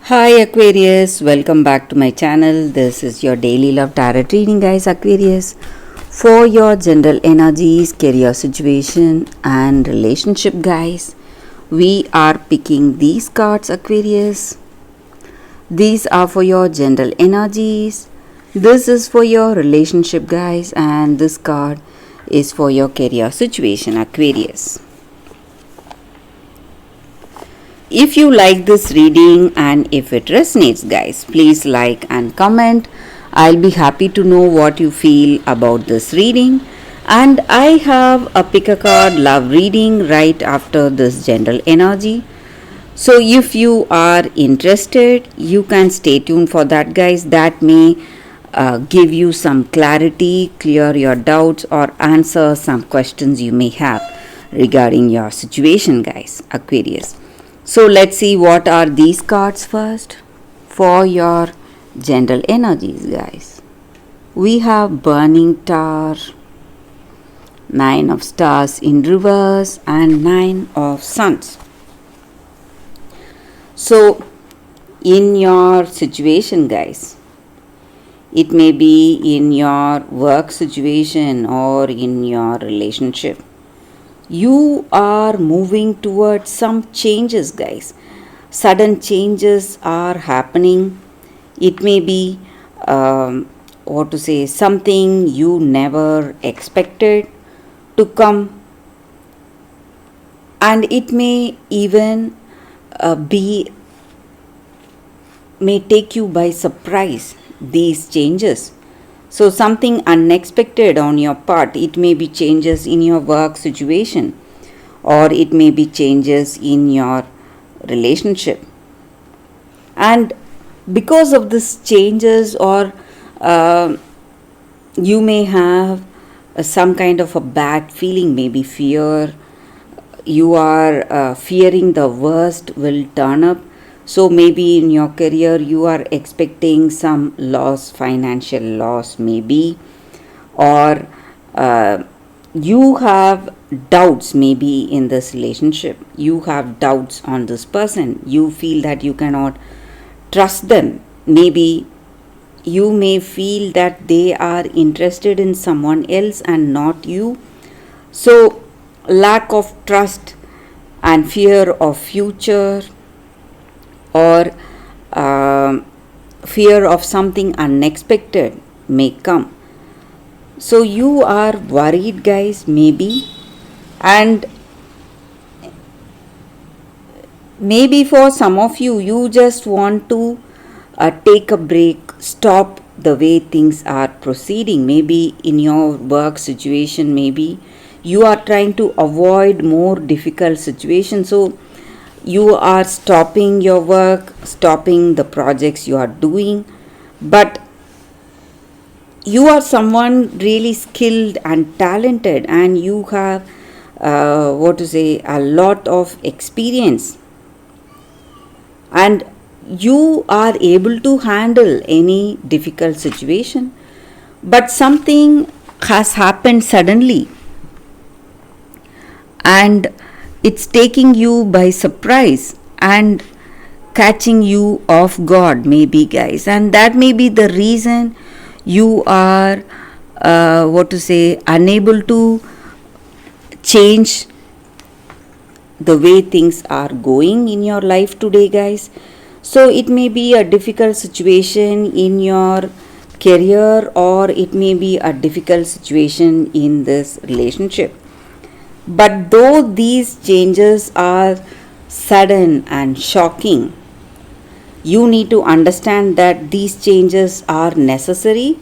Hi Aquarius, welcome back to my channel. This is your daily love tarot reading, guys. Aquarius, for your general energies, career situation, and relationship, guys. We are picking these cards, Aquarius. These are for your general energies. This is for your relationship, guys, and this card is for your career situation, Aquarius. If you like this reading and if it resonates, guys, please like and comment. I'll be happy to know what you feel about this reading. And I have a pick a card love reading right after this general energy. So if you are interested, you can stay tuned for that, guys. That may give you some clarity, clear your doubts, or answer some questions you may have regarding your situation, guys. Aquarius. So let's see what are these cards first for your general energies, guys. We have Burning Tower, Nine of Stars in reverse, and Nine of Suns. So in your situation, guys, it may be in your work situation or in your relationship. You are moving towards some changes, guys. Sudden changes are happening. It may be something you never expected to come, and it may even may take you by surprise, these changes. So something unexpected on your part. It may be changes in your work situation, or it may be changes in your relationship. And because of these changes, or you may have some kind of a bad feeling, maybe fear. You are fearing the worst will turn up. So maybe in your career you are expecting some loss, financial loss maybe, or you have doubts maybe in this relationship. You have doubts on this person. You feel that you cannot trust them. Maybe you may feel that they are interested in someone else and not you. So lack of trust and fear of future, or fear of something unexpected may come. So you are worried, guys, maybe, and maybe for some of you, you just want to take a break, stop the way things are proceeding. Maybe in your work situation, maybe you are trying to avoid more difficult situations. So you are stopping your work, stopping the projects you are doing, but you are someone really skilled and talented, and you have a lot of experience, and you are able to handle any difficult situation. But something has happened suddenly, and it's taking you by surprise and catching you off guard, maybe, guys. And that may be the reason you are unable to change the way things are going in your life today, guys. So it may be a difficult situation in your career, or it may be a difficult situation in this relationship. But though these changes are sudden and shocking, you need to understand that these changes are necessary,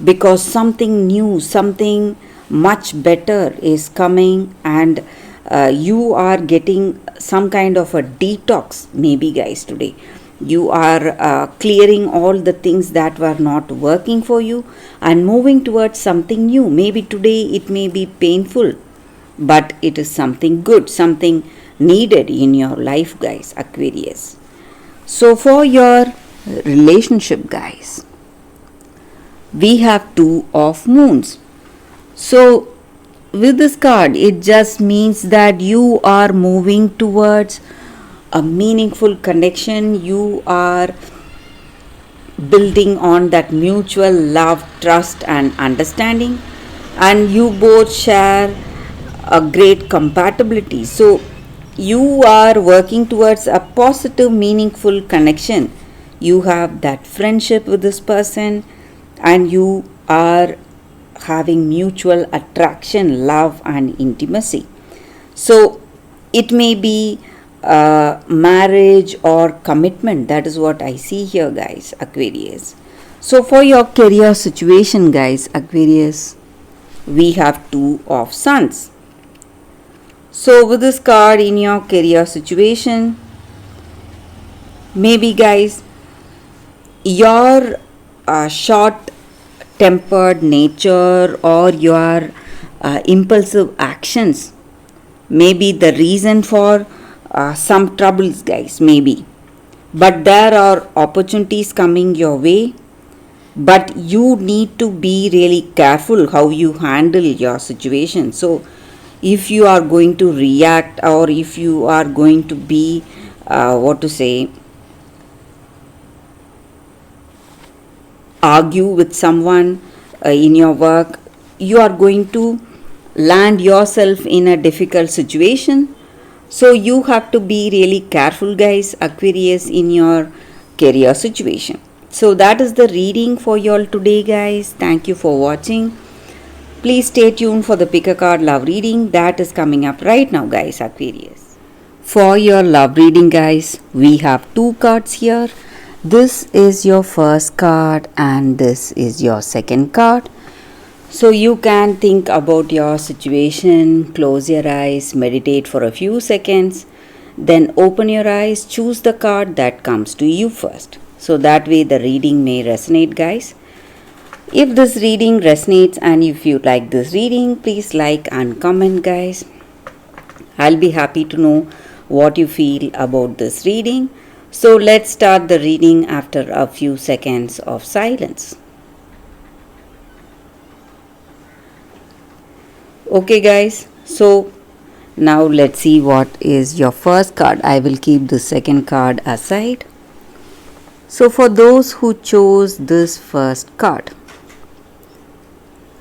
because something new, something much better is coming, and you are getting some kind of a detox, maybe, guys, today. You are clearing all the things that were not working for you and moving towards something new. Maybe today it may be painful, but it is something good, something needed in your life, guys, Aquarius. So for your relationship, guys, we have Two of Moons. So with this card, it just means that you are moving towards a meaningful connection. You are building on that mutual love, trust, and understanding, and you both share a great compatibility. So, you are working towards a positive, meaningful connection. You have that friendship with this person, and you are having mutual attraction, love, and intimacy. So, it may be marriage or commitment. That is what I see here, guys, Aquarius. So, for your career situation, guys, Aquarius, we have two of suns. So, with this card in your career situation, maybe, guys, your short tempered nature or your impulsive actions may be the reason for some troubles, guys, maybe. But there are opportunities coming your way, but you need to be really careful how you handle your situation. So, if you are going to react, or if you are going to be what to say, argue with someone in your work, you are going to land yourself in a difficult situation. So you have to be really careful, guys, Aquarius, in your career situation. So that is the reading for you all today, guys. Thank you for watching. Please stay tuned for the pick a card love reading that is coming up right now, guys, Aquarius. For your love reading, guys, we have two cards here. This is your first card and this is your second card. So you can think about your situation, close your eyes, meditate for a few seconds, then open your eyes, choose the card that comes to you first. So that way the reading may resonate, guys. If this reading resonates and if you like this reading, please like and comment, guys. I'll be happy to know what you feel about this reading. So let's start the reading after a few seconds of silence. Okay, guys, so now let's see what is your first card. I will keep the second card aside. So for those who chose this first card,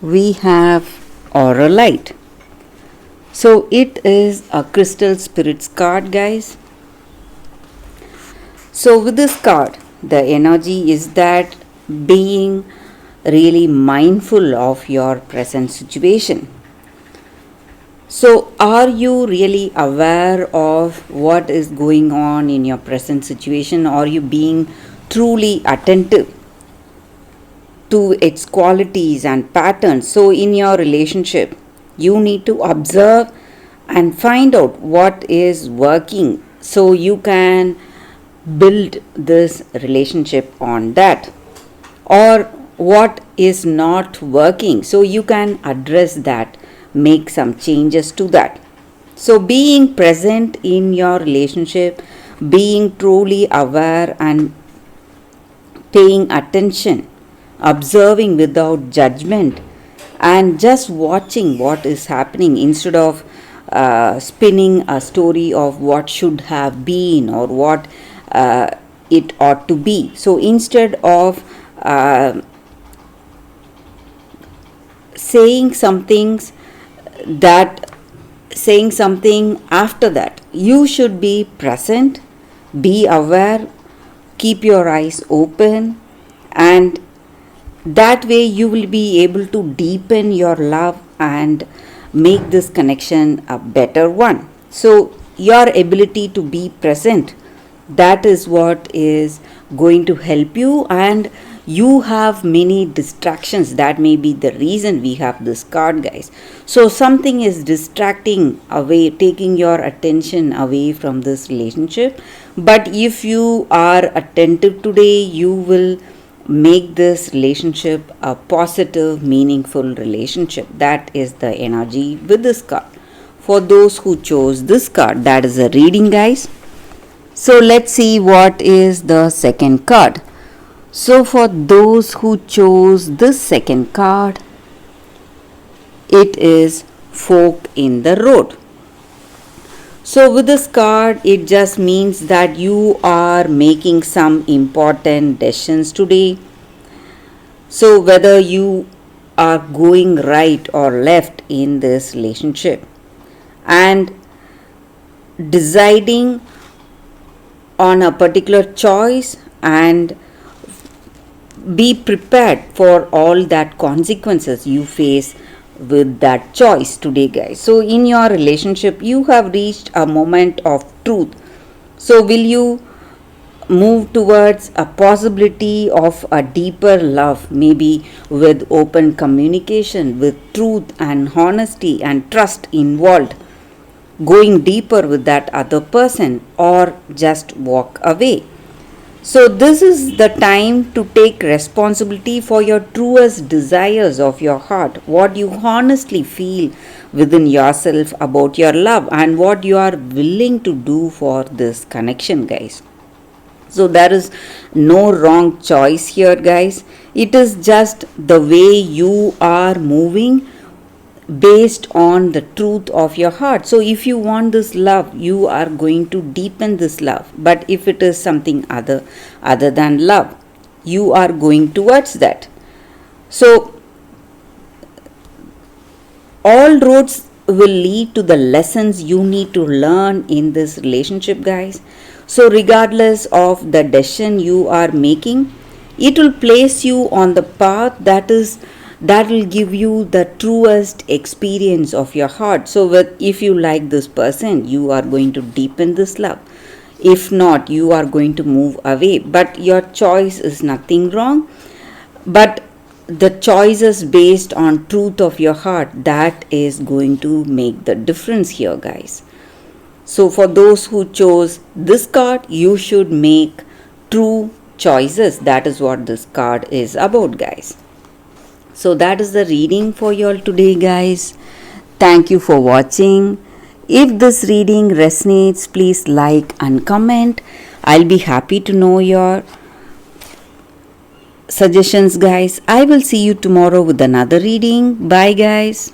we have Aura Light. So it is a crystal spirits card, guys. So with this card, the energy is that being really mindful of your present situation. So are you really aware of what is going on in your present situation? Are you being truly attentive to its qualities and patterns? So in your relationship, you need to observe and find out what is working so you can build this relationship on that, or what is not working so you can address that, make some changes to that. So being present in your relationship, being truly aware and paying attention, observing without judgment, and just watching what is happening instead of spinning a story of what should have been or what it ought to be. So instead of saying something after that, you should be present, be aware, keep your eyes open, and that way you will be able to deepen your love and make this connection a better one. So your ability to be present, that is what is going to help you. And you have many distractions. That may be the reason we have this card, guys. So something is distracting away, taking your attention away from this relationship. But if you are attentive today, you will make this relationship a positive, meaningful relationship. That is the energy with this card. For those who chose this card, that is a reading, guys. So let's see what is the second card. So for those who chose this second card, it is Fork in the Road. So, with this card, it just means that you are making some important decisions today. So, whether you are going right or left in this relationship, and deciding on a particular choice, and be prepared for all that consequences you face with that choice today, guys. So in your relationship you have reached a moment of truth. So will you move towards a possibility of a deeper love, maybe with open communication, with truth and honesty and trust involved, going deeper with that other person, or just walk away? So, this is the time to take responsibility for your truest desires of your heart, what you honestly feel within yourself about your love, and what you are willing to do for this connection, guys. So, there is no wrong choice here, guys. It is just the way you are moving based on the truth of your heart. So if you want this love, you are going to deepen this love. But if it is something other than love, you are going towards that. So all roads will lead to the lessons you need to learn in this relationship, guys. So regardless of the decision you are making, it will place you on the path that will give you the truest experience of your heart. So if you like this person, you are going to deepen this love. If not, you are going to move away. But your choice is nothing wrong, but the choices based on truth of your heart, that is going to make the difference here, guys. So for those who chose this card, you should make true choices. That is what this card is about, guys. So that is the reading for you all today, guys. Thank you for watching. If this reading resonates, please like and comment. I'll be happy to know your suggestions, guys. I will see you tomorrow with another reading. Bye, guys.